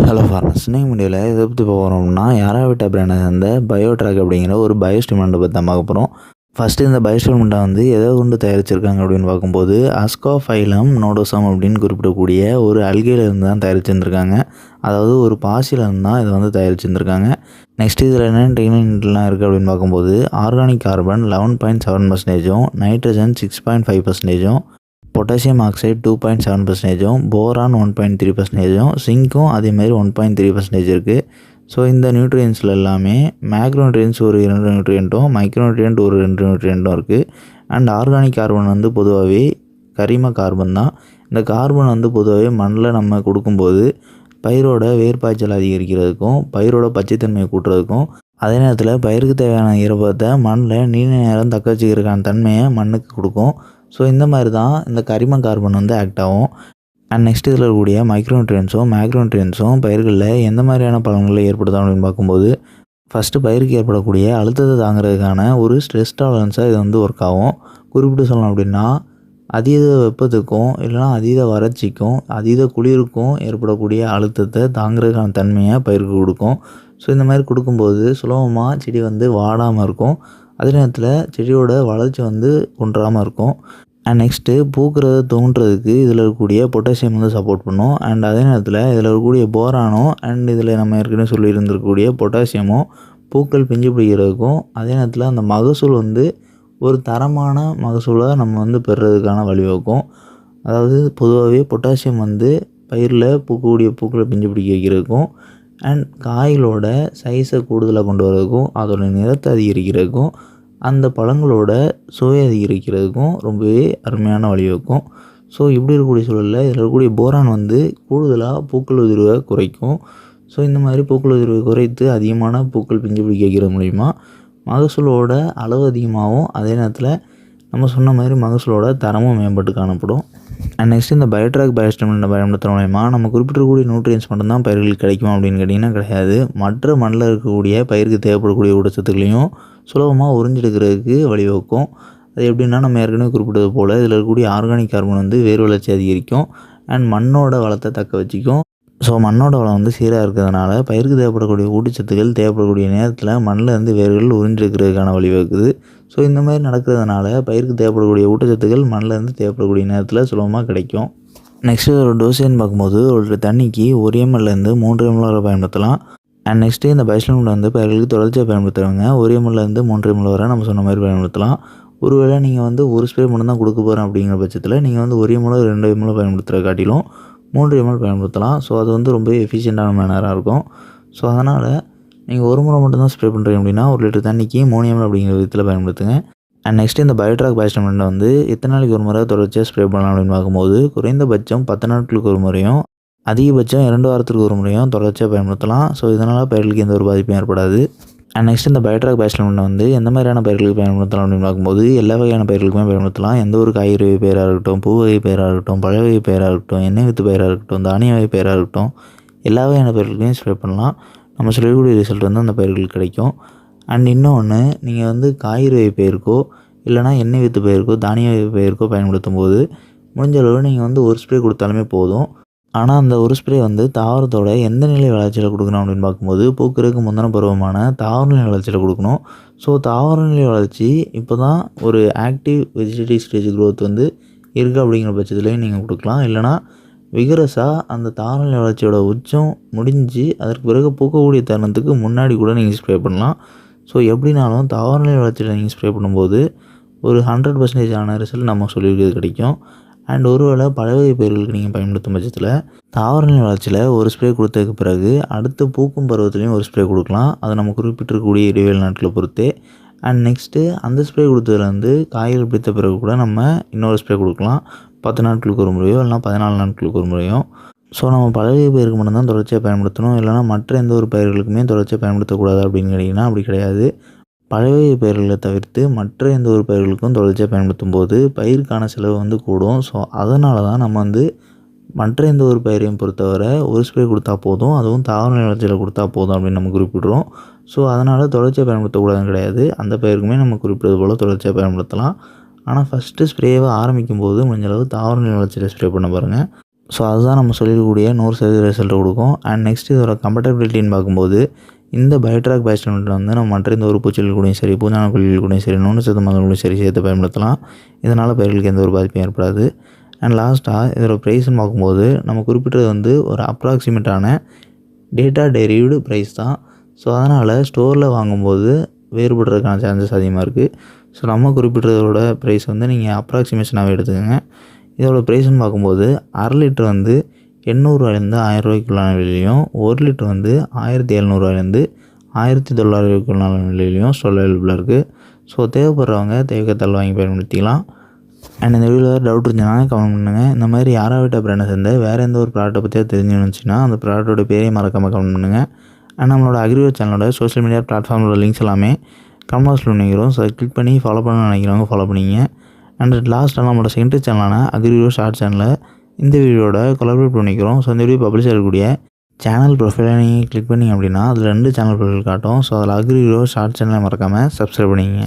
Hello farmers, இன்னைக்கு வீடியோவில் எதை பற்றி போகிறோம்னா யாராவிட்டா பிராண்டை சேர்ந்த பயோட்ராக் அப்படிங்கிற ஒரு பயோஸ்டிமுலண்ட்டை பற்றி தான் பார்க்க போகிறோம். ஃபஸ்ட்டு இந்த பயோஸ்டிமுலண்ட்டை வந்து எதை கொண்டு தயாரிச்சிருக்காங்க அப்படின்னு பார்க்கும்போது அஸ்காஃபைலம் நோடோசம் அப்படின்னு குறிப்பிடக்கூடிய ஒரு அல்கையிலேருந்து தான் தயாரிச்சிருந்துருக்காங்க. அதாவது ஒரு பாசிலேருந்து தான் இதை வந்து தயாரிச்சிருந்துருக்காங்க. நெக்ஸ்ட் இதில் என்னென்ன டெக்னிக்லாம் இருக்குது அப்படின்னு பார்க்கும்போது organic carbon 11.7%, nitrogen 6.5%, potassium oxide 2.7%, boron 1.3%, சிங்க்கும் அதேமாதிரி 1.3% இருக்குது. ஸோ இந்த நியூட்ரியன்ஸில் எல்லாமே மேக்ரோ நியூட்ரியன்ஸ் ஒரு 2 நியூட்ரியண்ட்டும் மைக்ரோ நியூட்ரியன்ட் ஒரு 2 நியூட்ரியண்ட்டும் இருக்குது. அண்ட் ஆர்கானிக் கார்பன் வந்து பொதுவாகவே கரிம கார்பன் தான். இந்த கார்பன் வந்து பொதுவாகவே மண்ணில் நம்ம கொடுக்கும்போது பயிரோட வேர்பாய்ச்சல் அதிகரிக்கிறதுக்கும் பயிரோட பச்சைத்தன்மையை கூட்டுறதுக்கும் அதே நேரத்தில் பயிருக்கு தேவையான ஈரப்பதத்தை மண்ணில் நீண்ட நேரம் தக்க வச்சுக்கிறதுக்கான தன்மையை மண்ணுக்கு கொடுக்கும். ஸோ இந்த மாதிரி தான் இந்த கரிம கார்பன் வந்து ஆக்ட் ஆகும். அண்ட் நெக்ஸ்ட் இதில் இருக்கக்கூடிய மைக்ரோ நியூட்ரியன்ஸும் மேக்ரோ நியூட்ரியன்ஸும் பயிர்களில் எந்த மாதிரியான பலன்களை ஏற்படுத்தும் அப்படின்னு பார்க்கும்போது ஃபஸ்ட்டு பயிருக்கு ஏற்படக்கூடிய அழுத்தத்தை தாங்கிறதுக்கான ஒரு ஸ்ட்ரெஸ் டாலரன்ஸாக இது வந்து ஒர்க் ஆகும். குறிப்பிட்டு சொல்லணும் அப்படின்னா அதீத வெப்பத்துக்கும் இல்லைனா அதீத வறட்சிக்கும் அதீத குளிருக்கும் ஏற்படக்கூடிய அழுத்தத்தை தாங்கிறதுக்கான தன்மையை பயிருக்கு கொடுக்கும். ஸோ இந்த மாதிரி கொடுக்கும்போது சுலபமாக செடி வந்து வாடாமல் இருக்கும். அதே நேரத்தில் செடியோட வளர்ச்சி வந்து குன்றாமல் இருக்கும். அண்ட் நெக்ஸ்ட்டு பூக்கிறத தோன்றதுக்கு இதில் இருக்கக்கூடிய பொட்டாசியம் வந்து சப்போர்ட் பண்ணும். அண்ட் அதே நேரத்தில் இதில் இருக்கக்கூடிய போரானும் அண்ட் இதில் நம்ம ஏற்கனவே சொல்லியிருந்திருக்கக்கூடிய பொட்டாசியமும் பூக்கள் பிஞ்சு பிடிக்கிறதுக்கும் அதே நேரத்தில் அந்த மகசூல் வந்து ஒரு தரமான மகசூலை நம்ம வந்து பெறுறதுக்கான வழிவகுக்கும். அதாவது பொதுவாகவே பொட்டாசியம் வந்து பயிரில் பூக்கக்கூடிய பூக்களை பிஞ்சு பிடிக்க வைக்கிறதுக்கும் அண்ட் காய்களோட சைஸை கூடுதலாக கொண்டு வரதுக்கும் அதோட நிறத்தை அதிகரிக்கிறதுக்கும் அந்த பழங்களோட சுவை அதிகரிக்கிறதுக்கும் ரொம்பவே அருமையான வழிவகுக்கும். ஸோ இப்படி இருக்கக்கூடிய சூழலில் இதில் இருக்கக்கூடிய போரான் வந்து கூடுதலாக பூக்கள் உதிர்வை குறைக்கும். ஸோ இந்த மாதிரி பூக்கள் உதிர்வை குறைத்து அதிகமான பூக்கள் பிஞ்சு பிடிக்க வைக்கிறது மூலிமா மகசூலோட அளவு அதிகமாகவும் அதே நேரத்தில் நம்ம சொன்ன மாதிரி மகசூலோட தரமும் மேம்பட்டு காணப்படும். அண்ட் நெக்ஸ்ட் இந்த பயோட்ராக் பயோஸ்டிமுலண்ட்டை பயன்படுத்துகிற மூலமா நம்ம குறிப்பிடக்கூடிய நியூட்ரியன்ஸ் மட்டும்தான் பயிர்களுக்கு கிடைக்கும் அப்படின்னு கேட்டிங்கன்னா கிடையாது. மற்ற மண்ணில் இருக்கக்கூடிய பயிருக்கு தேவைப்படக்கூடிய ஊட்டச்சத்துக்களையும் சுலபமாக உறிஞ்செடுக்கிறதுக்கு வழிவகுக்கும். அது எப்படின்னா நம்ம ஏற்கனவே குறிப்பிட்டது போல் இதில் இருக்கக்கூடிய ஆர்கானிக் கார்பன் வந்து வேர் வளர்ச்சி அதிகரிக்கும் அண்ட் மண்ணோட வளத்தை தக்க வச்சுக்கும். ஸோ மண்ணோட வளம் வந்து சீராக இருக்கிறதுனால பயிருக்கு தேவைப்படக்கூடிய ஊட்டச்சத்துக்கள் தேவைப்படக்கூடிய நேரத்தில் மண்ணில் இருந்து வேர்கள் உறிஞ்செடுக்கிறதுக்கான வழிவகுக்குது. ஸோ இந்த மாதிரி நடக்கிறதுனால பயிருக்கு தேவைப்படக்கூடிய ஊட்டச்சத்துக்கள் மண்ணில் இருந்து தேவைப்படக்கூடிய நேரத்தில் சுலபமாக கிடைக்கும். நெக்ஸ்ட்டு ஒரு டோசேன்னு பார்க்கும்போது ஒரு தண்ணிக்கு 1 ml 3 ml வரை பயன்படுத்தலாம். அண்ட் நெக்ஸ்ட்டு இந்த பயோஸ்டிமுலண்ட் வந்து பயிர்களுக்கு தொடர்ச்சியாக பயன்படுத்துகிறவங்க 1 ml 3 ml வரை நம்ம சொன்ன மாதிரி பயன்படுத்தலாம். ஒருவேளை நீங்கள் வந்து ஒரு ஸ்ப்ரே மட்டும் தான் கொடுக்க போகிறேன் அப்படிங்கிற பட்சத்தில் நீங்கள் வந்து 1 ml 2 ml பயன்படுத்துகிற காட்டிலும் 3 ml பயன்படுத்தலாம். ஸோ அது வந்து ரொம்ப எஃபிஷியண்டான மேனராக இருக்கும். ஸோ அதனால் நீங்கள் ஒரு முறை மட்டும் தான் ஸ்ப்ரே பண்ணுறீங்க அப்படின்னா 1 லிட்டர் தண்ணிக்கு 3 ml அப்படிங்கிற விதத்தில் பயன்படுத்துங்க. அண்ட் நெக்ஸ்ட் இந்த பயோட்ராக் பயோஸ்டிமுலண்ட்டை வந்து எத்தனை நாளைக்கு ஒரு முறை தொடர்ச்சியாக ஸ்ப்ரே பண்ணலாம் அப்படின்னு பார்க்கும்போது குறைந்தபட்சம் 10 நாட்களுக்கு ஒரு முறையும் அதிகபட்சம் 2 வாரத்துக்கு ஒரு முறையும் தொடர்ச்சியாக பயன்படுத்தலாம். ஸோ இதனால் பயிர்களுக்கு எந்த ஒரு பாதிப்பும் ஏற்படாது. அண்ட் நெக்ஸ்ட் இந்த பயோட்ராக் பயோஸ்டிமுலண்ட்டை வந்து எந்த மாதிரியான பயிர்களுக்கு பயன்படுத்தலாம் அப்படின்னு பார்க்கும்போது எல்லா வகையான பயிர்களுக்குமே பயன்படுத்தலாம். எந்த ஒரு காய்கறி வகை பயிராக இருக்கட்டும், பூ வகை பயிராக இருக்கட்டும், பழ வகை பயிராக இருக்கட்டும், எண்ணெய் வித்து பயிராக இருக்கட்டும், தானிய வகை பயிராக இருக்கட்டும், எல்லா வகையான பயிர்களுக்குமே ஸ்ப்ரே பண்ணலாம். நம்ம சொல்லக்கூடிய ரிசல்ட் வந்து அந்த பயிர்களுக்கு கிடைக்கும். அண்ட் இன்னொன்று நீங்கள் வந்து காய்கறி வகை பயிருக்கோ இல்லைனா எண்ணெய் வித்து பயிருக்கோ தானிய வகை பயிருக்கோ பயன்படுத்தும் போது முடிஞ்ச அளவு நீங்கள் வந்து ஒரு ஸ்ப்ரே கொடுத்தாலுமே போதும். ஆனால் அந்த ஒரு ஸ்ப்ரே வந்து தாவரத்தோட எந்த நிலை வளர்ச்சியில் கொடுக்கணும் அப்படின்னு பார்க்கும்போது பூக்கிறதுக்கு முந்தின பருவமான தாவர நிலை வளர்ச்சியில் கொடுக்கணும். ஸோ தாவர நிலை வளர்ச்சி இப்போ தான் ஒரு ஆக்டிவ் வெஜிடேட்டிவ் ஸ்டேஜ் க்ரோத் வந்து இருக்குது அப்படிங்கிற பட்சத்துலேயும் நீங்கள் கொடுக்கலாம். இல்லைனா விகரஸாக அந்த தாவர நிலை வளர்ச்சியோட உச்சம் முடிஞ்சு அதற்கு பிறகு பூக்கக்கூடிய தருணத்துக்கு முன்னாடி கூட நீங்கள் ஸ்ப்ரே பண்ணலாம். ஸோ எப்படினாலும் தாவர நிலை வளர்ச்சியில் நீங்கள் ஸ்ப்ரே பண்ணும்போது ஒரு 100% ரிசல்ட் நம்ம சொல்லியிருக்கிறது கிடைக்கும். அண்ட் ஒருவேளை பழ வகை பயிர்களுக்கு நீங்கள் பயன்படுத்தும் பட்சத்தில் தாவர நிலை வளர்ச்சியில் ஒரு ஸ்ப்ரே கொடுத்ததுக்கு பிறகு அடுத்து பூக்கும் பருவத்துலேயும் ஒரு ஸ்ப்ரே கொடுக்கலாம். அதை நம்ம குறிப்பிட்டிருக்கக்கூடிய இடைவேளை நாட்களை பொறுத்தே. அண்ட் நெக்ஸ்ட்டு அந்த ஸ்ப்ரே கொடுத்ததுலேருந்து காய்கள் பிடித்த பிறகு கூட நம்ம இன்னொரு ஸ்ப்ரே கொடுக்கலாம். 10 நாட்களுக்கு ஒரு முறையோ இல்லைனா 14 நாட்களுக்கு ஒரு முறையோ. ஸோ நம்ம பழ வகை பயிருக்கு மட்டும்தான் தொடர்ச்சியாக பயன்படுத்தணும், இல்லைனா மற்ற எந்த ஒரு பயிர்களுக்குமே தொடர்ச்சியாக பயன்படுத்தக்கூடாது அப்படின்னு கேட்டிங்கன்னா அப்படி கிடையாது. பழ வகை பயிர்களை தவிர்த்து மற்ற எந்த ஒரு பயிர்களுக்கும் தொடர்ச்சியாக பயன்படுத்தும் போது பயிருக்கான செலவு வந்து கூடும். ஸோ அதனால தான் நம்ம வந்து மற்ற எந்த ஒரு பயிரையும் பொறுத்தவரை ஒரு ஸ்ப்ரே கொடுத்தா போதும், அதுவும் தாவர நிலை வளர்ச்சியில் கொடுத்தா போதும் அப்படின்னு நம்ம குறிப்பிடுறோம். ஸோ அதனால் தொடர்ச்சியாக பயன்படுத்தக்கூடாதுன்னு கிடையாது. அந்த பயிருக்குமே நம்ம குறிப்பிட்டது போல் தொடர்ச்சியாக பயன்படுத்தலாம். ஆனால் ஃபஸ்ட்டு ஸ்ப்ரேவை ஆரம்பிக்கும் போது முடிஞ்சளவு தாவர நிலை வளர்ச்சியில் ஸ்ப்ரே பண்ண பாருங்கள். ஸோ அதுதான் நம்ம சொல்லியிருக்கக்கூடிய 100% ரிசல்ட் கொடுக்கும். அண்ட் நெக்ஸ்ட் இதோட கம்பேட்டபிலிட்டின்னு பார்க்கும்போது இந்த பயோட்ராக் பயஸ்டிமுலேட்டர் வந்து நம்ம மற்ற எந்த ஒரு பூச்சிகள் கூடயும் சரி, பூஞ்சான கொல்லிகள் கூடயும் சரி, நுண்ணு சத்து மருந்துகள் கூடயும் சரி சேர்த்து பயன்படுத்தலாம். இதனால் பயிர்களுக்கு எந்த ஒரு பாதிப்பும் ஏற்படாது. அண்ட் லாஸ்ட்டாக இதோட ப்ரைஸ்ன்னு பார்க்கும்போது நம்ம குறிப்பிட்டது வந்து ஒரு அப்ராக்சிமேட்டான டேட்டா டெரிவ்டு ப்ரைஸ் தான். ஸோ அதனால் ஸ்டோரில் வாங்கும்போது வேறுபடுறதுக்கான சான்சஸ் அதிகமாக இருக்குது. ஸோ நம்ம குறிப்பிட்டதோட ப்ரைஸ் வந்து நீங்கள் அப்ராக்சிமேஷனாகவே எடுத்துக்கோங்க. இதோட ப்ரைஸ்ன்னு பார்க்கும்போது 1/2 லிட்டர் வந்து 800 1000 விலையிலையும், 1 லிட்டர் வந்து 1700 1900 விலையிலையும் ஸ்டோரில் அவைலபிளாக இருக்குது. ஸோ தேவைப்படுறவங்க தேவைக்கத்தால் வாங்கி பயன்படுத்திக்கலாம். அண்ட் இந்த வீடியோவில் டவுட் இருந்துச்சுன்னா கமெண்ட் பண்ணுங்கள். இந்த மாதிரி யாராவிட்ட பிராண்டை சேர்ந்த வேறு எந்த ஒரு ப்ராடக்ட்டை பற்றியா தெரிஞ்சுனுச்சுன்னா அந்த ப்ராடக்ட்டோட பேரே மறக்காமல் கமெண்ட் பண்ணுங்கள். அண்ட் நம்மளோட அக்ரிகோ சேனலோட சோஷியல் மீடியா பிளாட்ஃபார்மோட லிங்க்ஸ் எல்லாமே கமெண்ட் பாக்ஸில் பண்ணிக்கிறோம். ஸோ அதை கிளிக் பண்ணி ஃபாலோ பண்ணணும்னு நினைக்கிறவங்க ஃபாலோ பண்ணிங்க. அண்ட் லாஸ்ட்டாக நம்மளோட செகண்டரி சேனலான அக்ரிகோ ஷார்ட் சேனலில் இந்த வீடியோட கொலாபரேட் பண்ணிக்கிறோம். ஸோ இந்த வீடியோ பப்ளிஷ் ஆகக்கூடிய சேனல் ப்ரொஃபைலை நீங்கள் கிளிக் பண்ணிங்க அப்படின்னா அதில் 2 சேனல் ப்ரொஃபைல் காட்டும். ஸோ அதில் அக்ரிகோ ஷார்ட் சேனலை மறக்காமல் சப்ஸ்கிரைப் பண்ணிங்க.